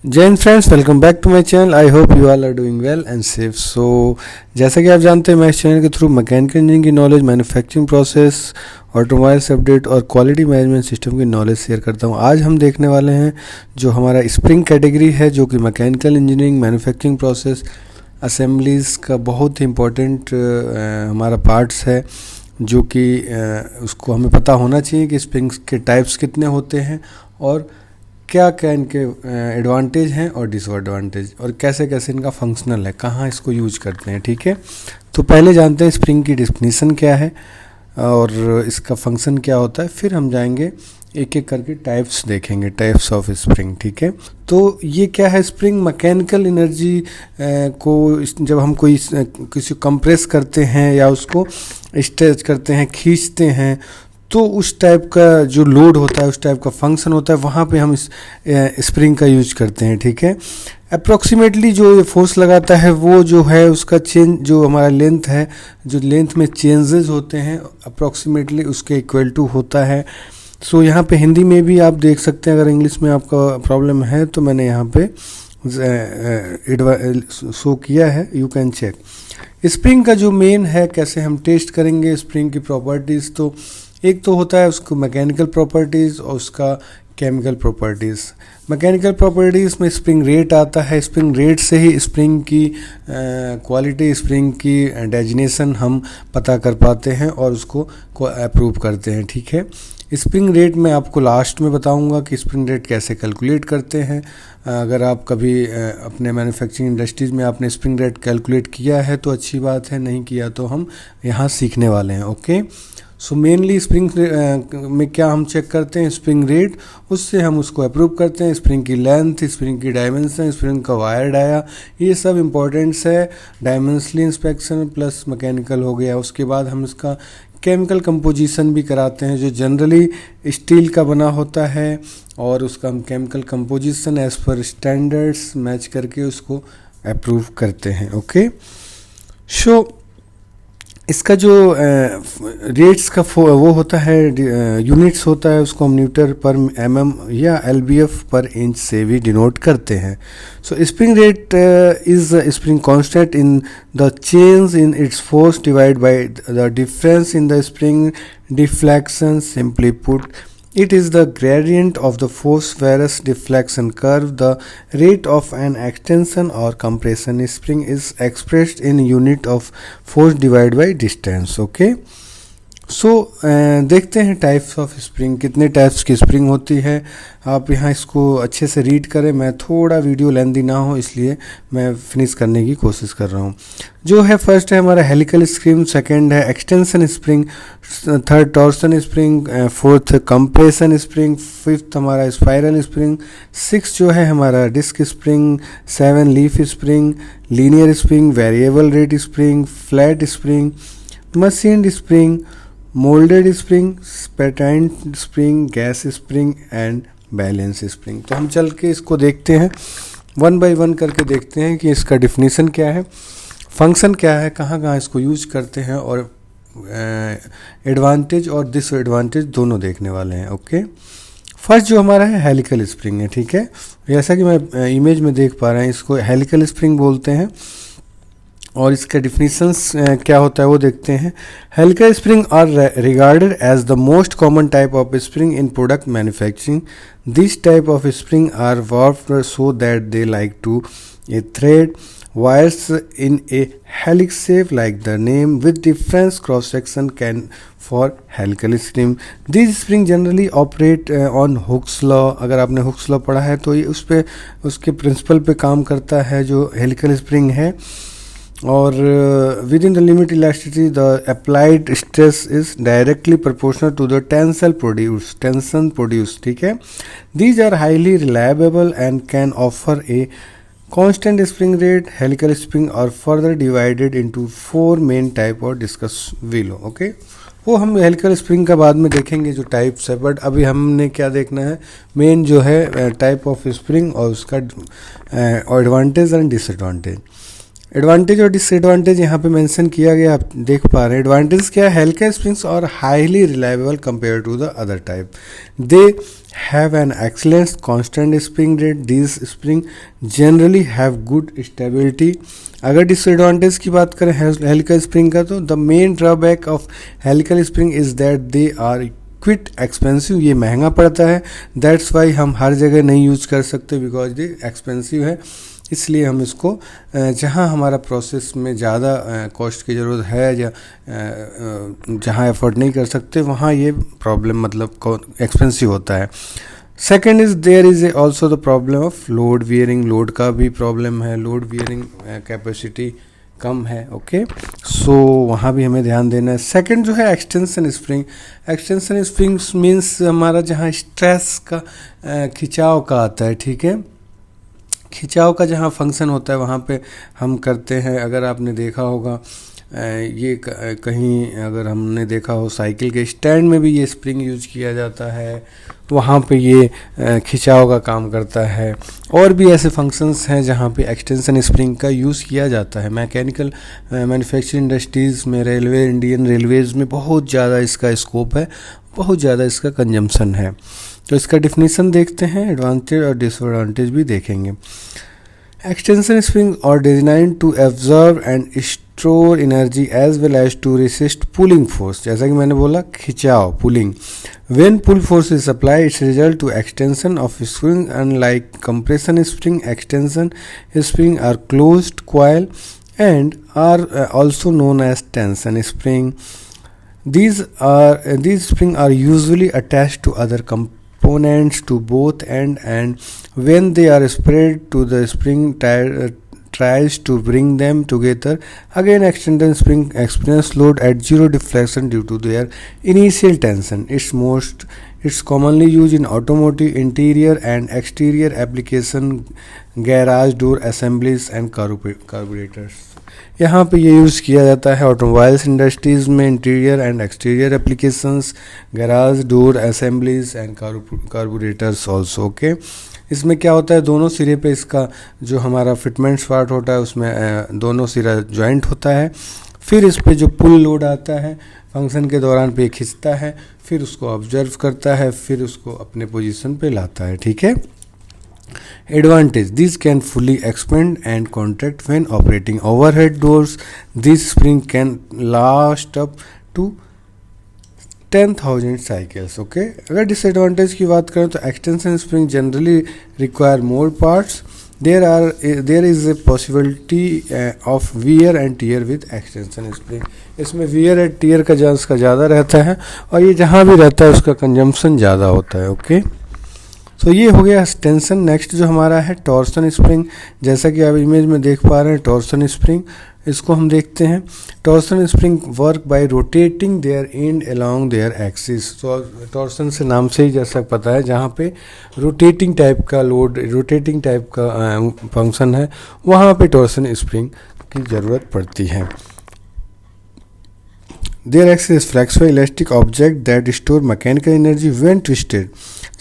Jain friends, welcome back to my channel. I hope you all are doing well and safe. So जैसा कि आप जानते हैं, मैं इस चैनल के थ्रू मैकेनिकल इंजीनियरिंग की knowledge, manufacturing process, automobiles update और क्वालिटी मैनेजमेंट सिस्टम की नॉलेज शेयर करता हूं। आज हम देखने वाले हैं जो हमारा स्प्रिंग कैटेगरी है, जो कि mechanical engineering, manufacturing process, assemblies का बहुत ही इम्पोर्टेंट हमारा पार्ट्स है, जो कि उसको हमें पता होना चाहिए कि स्प्रिंग्स के टाइप्स कितने होते हैं और क्या क्या इनके एडवांटेज हैं और डिसएडवांटेज, और कैसे कैसे इनका फंक्शनल है, कहाँ इसको यूज करते हैं। ठीक है, तो पहले जानते हैं स्प्रिंग की डेफिनीशन क्या है और इसका फंक्शन क्या होता है, फिर हम जाएंगे एक एक करके टाइप्स देखेंगे, टाइप्स ऑफ स्प्रिंग। ठीक है, तो ये क्या है स्प्रिंग? मैकेनिकल एनर्जी को जब हम किसी कंप्रेस करते हैं या उसको स्ट्रेच करते हैं, खींचते हैं, तो उस टाइप का जो लोड होता है, उस टाइप का फंक्शन होता है, वहाँ पे हम इस स्प्रिंग का यूज करते हैं। ठीक है, अप्रॉक्सीमेटली जो ये फोर्स लगाता है वो जो है उसका चेंज, जो हमारा लेंथ है, जो लेंथ में चेंजेस होते हैं अप्रॉक्सीमेटली उसके इक्वल टू होता है। सो यहाँ पे हिंदी में भी आप देख सकते हैं, अगर इंग्लिश में आपका प्रॉब्लम है तो मैंने यहाँ पे शो किया है, यू कैन चेक। स्प्रिंग का जो मेन है, कैसे हम टेस्ट करेंगे स्प्रिंग की प्रॉपर्टीज़, तो एक तो होता है उसको मैकेनिकल प्रॉपर्टीज़ और उसका केमिकल प्रॉपर्टीज़। मैकेनिकल प्रॉपर्टीज़ में स्प्रिंग रेट आता है, स्प्रिंग रेट से ही स्प्रिंग की क्वालिटी, स्प्रिंग की डेजिनेशन हम पता कर पाते हैं और उसको अप्रूव करते हैं। ठीक है, स्प्रिंग रेट मैं आपको लास्ट में बताऊंगा कि स्प्रिंग रेट कैसे कैलकुलेट करते हैं। अगर आप कभी अपने मैन्युफैक्चरिंग इंडस्ट्रीज़ में आपने स्प्रिंग रेट कैलकुलेट किया है तो अच्छी बात है, नहीं किया तो हम यहाँ सीखने वाले हैं। ओके, सो मेनली स्प्रिंग में क्या हम चेक करते हैं? स्प्रिंग रेट, उससे हम उसको अप्रूव करते हैं। स्प्रिंग की लेंथ, स्प्रिंग की डायमेंशन, स्प्रिंग का वायर डाया, ये सब इम्पोर्टेंट्स है। डायमेंशनली इंस्पेक्शन प्लस मैकेनिकल हो गया। उसके बाद हम इसका केमिकल कंपोजिशन भी कराते हैं, जो जनरली स्टील का बना होता है, और उसका हम chemical composition as per standards match करके उसको अप्रूव करते हैं। ओके, सो इसका जो रेट्स का वो होता है, यूनिट्स होता है, उसको हम न्यूटन पर mm या lbf पर इंच से भी डिनोट करते हैं। सो spring rate is spring constant in the change in its force divide by the difference in the spring deflection. Simply put, it is the gradient of the force various deflection curve. The rate of an extension or compression spring is expressed in unit of force divided by distance. Okay, सो देखते हैं types of spring, कितने types की spring होती है। आप यहाँ इसको अच्छे से रीड करें, मैं थोड़ा वीडियो लेंथी ना हो इसलिए मैं फिनिश करने की कोशिश कर रहा हूँ। जो है फर्स्ट है हमारा हेलिकल स्प्रिंग, सेकंड है extension spring, third torsion spring, fourth compression spring, fifth हमारा स्पाइरल स्प्रिंग, सिक्स जो है हमारा disc spring, seven leaf spring, linear spring, variable rate spring, flat spring, machined spring, moulded spring, patterned spring, gas spring and balance spring. तो हम चल के इसको देखते हैं, वन बाय वन करके देखते हैं कि इसका डिफिनीशन क्या है, फंक्शन क्या है, कहाँ कहाँ इसको यूज करते हैं, और एडवांटेज और डिसएडवांटेज दोनों देखने वाले हैं। ओके, फर्स्ट जो हमारा है हेलिकल स्प्रिंग है। ठीक है, जैसा कि मैं इमेज में देख पा रहे हैं, इसको हेलिकल स्प्रिंग बोलते हैं, और इसका डिफिनीशंस क्या होता है वो देखते हैं। Helical spring are regarded as the most common type of spring in product manufacturing. This type of spring are warped so that they like to a thread wires in a helix shape like the name with different cross section can for helical spring. These spring generally operate on Hooke's law. अगर आपने Hooke's law पढ़ा है तो ये उसके principal पे काम करता है जो हेलिकल स्प्रिंग है, और within the limit elasticity the applied stress is directly proportional to the tension produce. ठीक है, these are highly reliable and can offer a constant spring rate. Helical spring are further divided into four main type और discuss below. Okay, वो हम helical spring का बाद में देखेंगे जो टाइप्स है, बट अभी हमने क्या देखना है, मेन जो है टाइप ऑफ स्प्रिंग और उसका एडवांटेज एंड डिसएडवांटेज। एडवांटेज और डिसएडवांटेज यहाँ पे मेंशन किया गया, आप देख पा रहे हैं। एडवांटेज क्या है, हेलिकल स्प्रिंग्स और highly reliable compare to the other type, they have an excellent constant spring rate, these spring generally have good stability. अगर डिसएडवांटेज की बात करें हेलिकल स्प्रिंग का, तो the main drawback of helical spring is that they are quite expensive, ये महंगा पड़ता है। दैट्स वाई हम हर जगह नहीं यूज कर सकते, बिकॉज ये एक्सपेंसिव है। इसलिए हम इसको जहाँ हमारा प्रोसेस में ज़्यादा कॉस्ट की ज़रूरत है या जहाँ एफर्ट नहीं कर सकते, वहाँ ये प्रॉब्लम मतलब एक्सपेंसिव होता है। Second is there is also the problem of load wearing, load का भी प्रॉब्लम है, लोड वियरिंग कैपेसिटी कम है। ओके, सो वहाँ भी हमें ध्यान देना है। सेकंड जो है extension spring, extension spring means हमारा जहाँ स्ट्रेस का खिंचाव का आता है, ठीक है, खिंचाव का जहाँ फंक्शन होता है वहाँ पे हम करते हैं। अगर आपने देखा होगा ये कहीं अगर हमने देखा हो साइकिल के स्टैंड में भी ये स्प्रिंग यूज किया जाता है, वहाँ पे ये खिंचाव का काम करता है। और भी ऐसे फंक्शंस हैं जहाँ पे एक्सटेंशन स्प्रिंग का यूज़ किया जाता है। मैकेनिकल मैन्युफैक्चरिंग इंडस्ट्रीज़ में, रेलवे, इंडियन रेलवेज़ में बहुत ज़्यादा इसका स्कोप है, बहुत ज़्यादा इसका कंजम्पशन है। तो इसका डिफिनीशन देखते हैं, एडवांटेज और डिसएडवांटेज भी देखेंगे। Extension spring are designed to absorb and store energy as well as to resist pulling force, जैसा कि मैंने बोला खिंचाव, pulling. When pull force is apply its result to extension of spring, unlike compression spring, extension spring are closed coil and are also known as tension spring. These springs are usually attached to other components to both ends, and when they are spread to the spring tries to bring them together again. Extended spring experience load at zero deflection due to their initial tension. It's commonly used in automotive interior and exterior application, garage door assemblies and carburetors. यहाँ पे ये use किया जाता है automobiles industries में, interior and exterior applications, garage door assemblies and carburettors also. Okay, इसमें क्या होता है, दोनों सिरे पे इसका जो हमारा फिटमेंट्स पार्ट होता है उसमें दोनों सिरा जॉइंट होता है, फिर इस पे जो पुल लोड आता है फंक्शन के दौरान पे खींचता है, फिर उसको ऑब्जर्व करता है, फिर उसको अपने पोजीशन पे लाता है, ठीक है। Advantage: these can fully expand and contract when operating overhead doors. This spring can last up to 10,000 cycles. Okay. अगर disadvantage की बात करें तो extension spring generally require more parts. There is a possibility of wear and tear with extension spring. इसमें wear and tear का chance का ज़्यादा रहता है और ये जहाँ भी रहता है उसका कंजम्पशन ज़्यादा होता है। ओके, तो ये हो गया टेंशन। नेक्स्ट जो हमारा है टॉर्सन स्प्रिंग, जैसा कि आप इमेज में देख पा रहे हैं टॉर्सन स्प्रिंग, इसको हम देखते हैं। Torsion spring work by rotating their end along their axis. तो टॉर्सन से नाम से ही जैसा पता है, जहाँ पे रोटेटिंग टाइप का लोड, रोटेटिंग टाइप का फंक्शन है, वहाँ पे टॉर्सन स्प्रिंग की ज़रूरत पड़ती है। Their axis is flexible elastic object that store mechanical energy when twisted.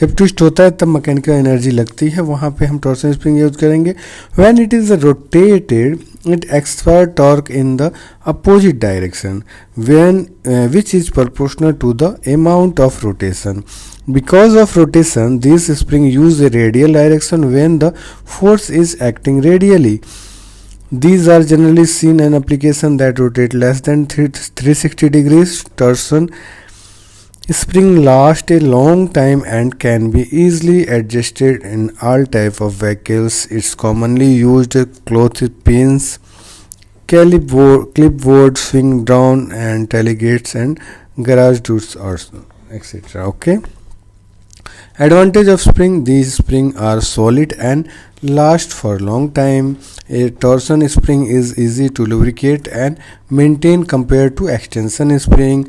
जब ट्विस्ट होता है तब मैकेनिकल एनर्जी लगती है, वहाँ पे हम टॉर्सन स्प्रिंग यूज करेंगे। When it is rotated it exert torque in the opposite direction when which is proportional to the amount of rotation. Because of rotation, these springs use a radial direction when the force is acting radially. These are generally seen in applications that rotate less than 360 degrees. Torsion spring lasts a long time and can be easily adjusted in all types of vehicles. It's commonly used clothespins, clipboard, swing down and tailgates and garage doors also, etc. Okay. Advantage of spring: these springs are solid and last for a long time. A torsion spring is easy to lubricate and maintain compared to extension spring.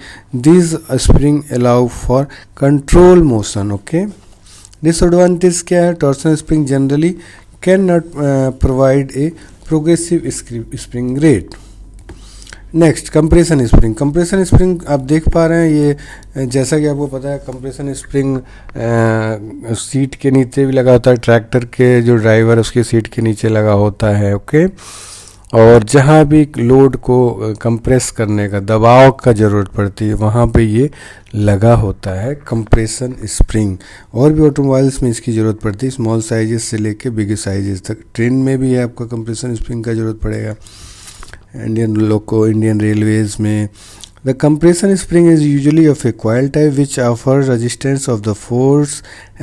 These springs allow for control motion. Okay. Disadvantage क्या है? Torsion spring generally cannot provide a progressive spring rate. Next compression spring. Compression spring आप देख पा रहे हैं, ये जैसा कि आपको पता है कंप्रेशन स्प्रिंग सीट के नीचे भी लगा होता है, ट्रैक्टर के जो ड्राइवर उसके सीट के नीचे लगा होता है। ओके, और जहाँ भी लोड को कंप्रेस करने का दबाव का ज़रूरत पड़ती है वहाँ पे ये लगा होता है कंप्रेशन स्प्रिंग। और भी ऑटोमोबाइल्स में इसकी ज़रूरत पड़ती है, स्मॉल साइजेस से लेके बिग साइजेस तक। ट्रेन में भी आपका कंप्रेशन स्प्रिंग का ज़रूरत पड़ेगा, इंडियन रेलवेज़ में। The compression spring is usually of a coil type which offers resistance of the force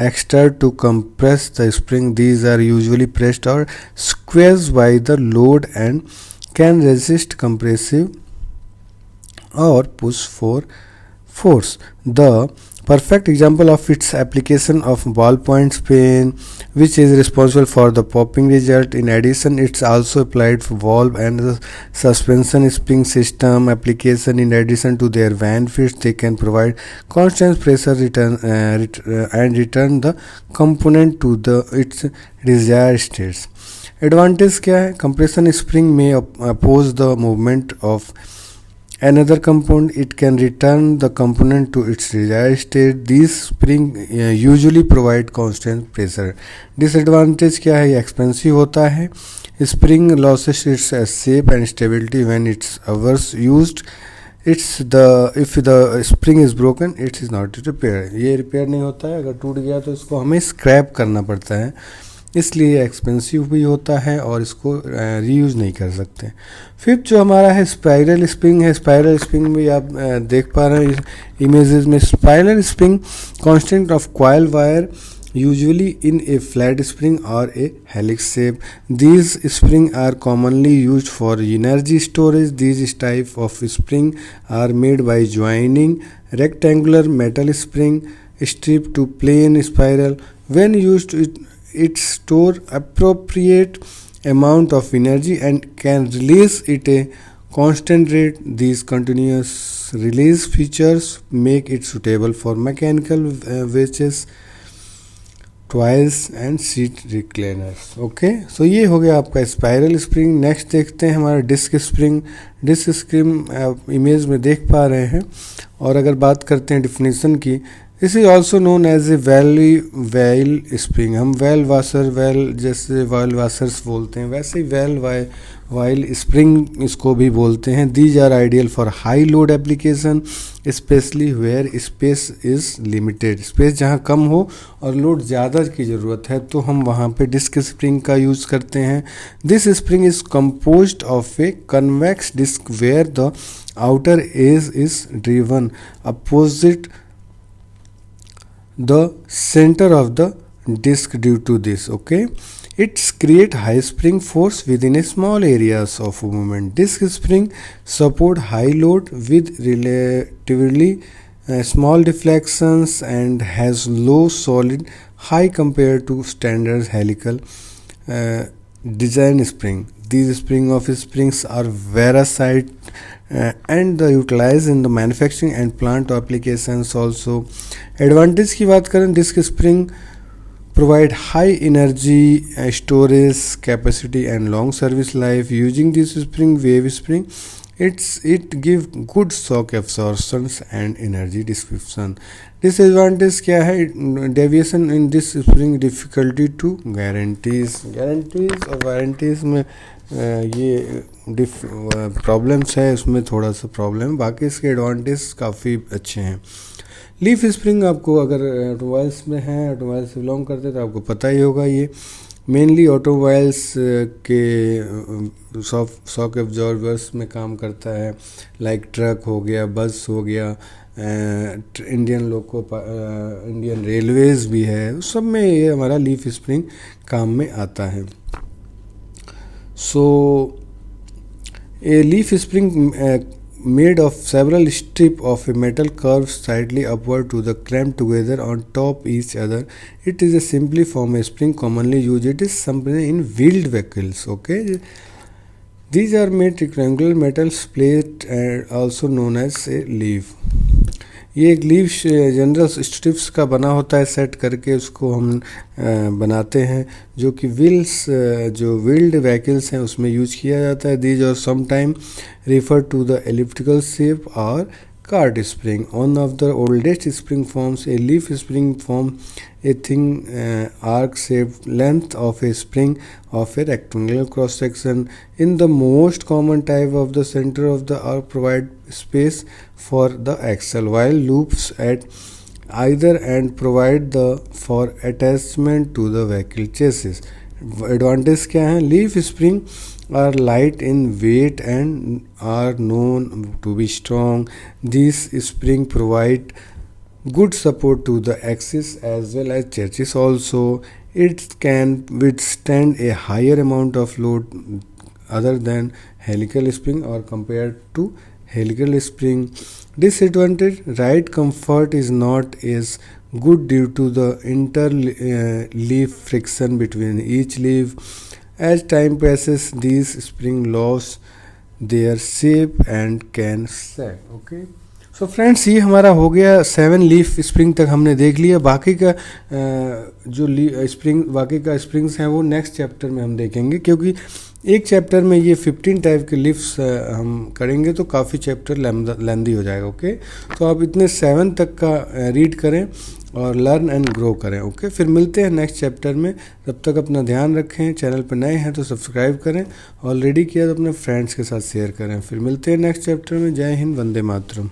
exerted to compress the spring. These are usually pressed or squeezed by the load and can resist compressive or push for force. The perfect example of its application of ballpoint pen, which is responsible for the popping result. In addition, it's also applied for valve and the suspension spring system application. In addition to their benefits, they can provide constant pressure and return the component to its desired states. Advantage क्या है? Compression spring may oppose the movement of another component. It can return the component to its desired state. These spring usually provide constant pressure. Disadvantage क्या है? ये expensive होता है. Spring loses its shape and stability when it's overused. If the spring is broken, it is not repaired. ये repair नहीं होता है, अगर टूट गया तो इसको हमें स्क्रैप करना पड़ता है, इसलिए एक्सपेंसिव भी होता है और इसको रीयूज़ नहीं कर सकते। फिफ्थ जो हमारा है स्पाइरल स्प्रिंग है। स्पाइरल स्प्रिंग भी आप देख पा रहे हैं इमेजेस में। Spiral spring constant of coil wire usually in a flat spring or a helix shape. These springs are commonly used for energy storage. These type of spring are made by joining rectangular metal spring strip to plain spiral. When used, it store appropriate amount of energy and can release it a constant rate. These continuous release features make it suitable for mechanical wedges, toys and seat recliners. Okay, so ये हो गया आपका spiral spring. Next देखते हैं हमारा disc spring. Disc spring आप image में देख पा रहे हैं। और अगर बात करते हैं डिफिनीसन की, this is also known as a wave spring. हम वेल वाशर, वेल जैसे वेल वाशर्स बोलते हैं वैसे ही वेल वाइल स्प्रिंग इसको भी बोलते हैं। These are ideal for high load application specially where space is limited. Space जहाँ कम हो और लोड ज़्यादा की ज़रूरत है तो हम वहाँ पे डिस्क स्प्रिंग का यूज़ करते हैं। This spring is composed of a convex disc where the outer edge is driven opposite the center of the disc. Due to this, okay, it's create high spring force within a small areas of movement. Disc spring support high load with relatively small deflections and has low solid high compared to standard helical design spring. These springs are versatile and utilized in the manufacturing and plant applications also. Advantage की बात करें, disc spring provide high energy storage capacity and long service life. Using this spring, wave spring, it give good shock absorptions and energy dissipation. Disadvantage क्या है? Deviation in this spring difficulty to guarantees और warranties में ये problems है, उसमें थोड़ा सा problem. बाकी इसके एडवांटेज काफ़ी अच्छे हैं। लीफ स्प्रिंग आपको अगर ऑटोमोबाइल्स में है, ऑटोमोबाइल से बिलोंग करते हैं तो आपको पता ही होगा। ये मेनली ऑटोमोबाइल्स के शॉक एब्जॉर्बर्स में काम करता है, लाइक ट्रक हो गया, बस हो गया, इंडियन रेलवेज़ भी है, उस सब में ये हमारा लीफ स्प्रिंग काम में आता है। So a leaf spring made of several strips of a metal curved slightly upward to the clamped together on top each other. It is a simply form a spring commonly used. It is something in wheeled vehicles. Okay, these are made rectangular metal plate and also known as a leaf. ये एक leaf general strips का बना होता है, set करके उसको हम बनाते हैं, जो कि जो व्हील्ड व्हीकल्स हैं उसमें यूज किया जाता है। These are sometime refer to the elliptical shape or cart spring. One of the oldest spring forms, a leaf spring, form a thin arc-shaped length of a spring of a rectangular cross-section. In the most common type of the center of the arc provide space for the axle, while loops at either end provide the for attachment to the vehicle chassis. Advantage क्या है? Leaf spring are light in weight and are known to be strong. These spring provide good support to the axis as well as chassis. Also, it can withstand a higher amount of load other than helical spring or compared to helical spring. Disadvantage: ride comfort is not as good due to the inter-leaf friction between each leaf. As time passes, these spring lose their shape and can sag. Okay. So friends, ये हमारा हो गया 7 leaf spring तक हमने देख लिया. बाकी का जो बाकी का स्प्रिंग्स हैं वो नेक्स्ट चैप्टर में हम देखेंगे, क्योंकि एक चैप्टर में ये 15 टाइप के लिफ्ट्स हम करेंगे तो काफ़ी चैप्टर लेंदी हो जाएगा. ओके, तो आप इतने 7 तक का रीड करें और लर्न एंड ग्रो करें. ओके, फिर मिलते हैं नेक्स्ट चैप्टर में. तब तक अपना ध्यान रखें. चैनल पर नए हैं तो सब्सक्राइब करें, ऑलरेडी किया तो अपने फ्रेंड्स के साथ शेयर करें. फिर मिलते हैं नेक्स्ट चैप्टर में. जय हिंद, वंदे मातरम.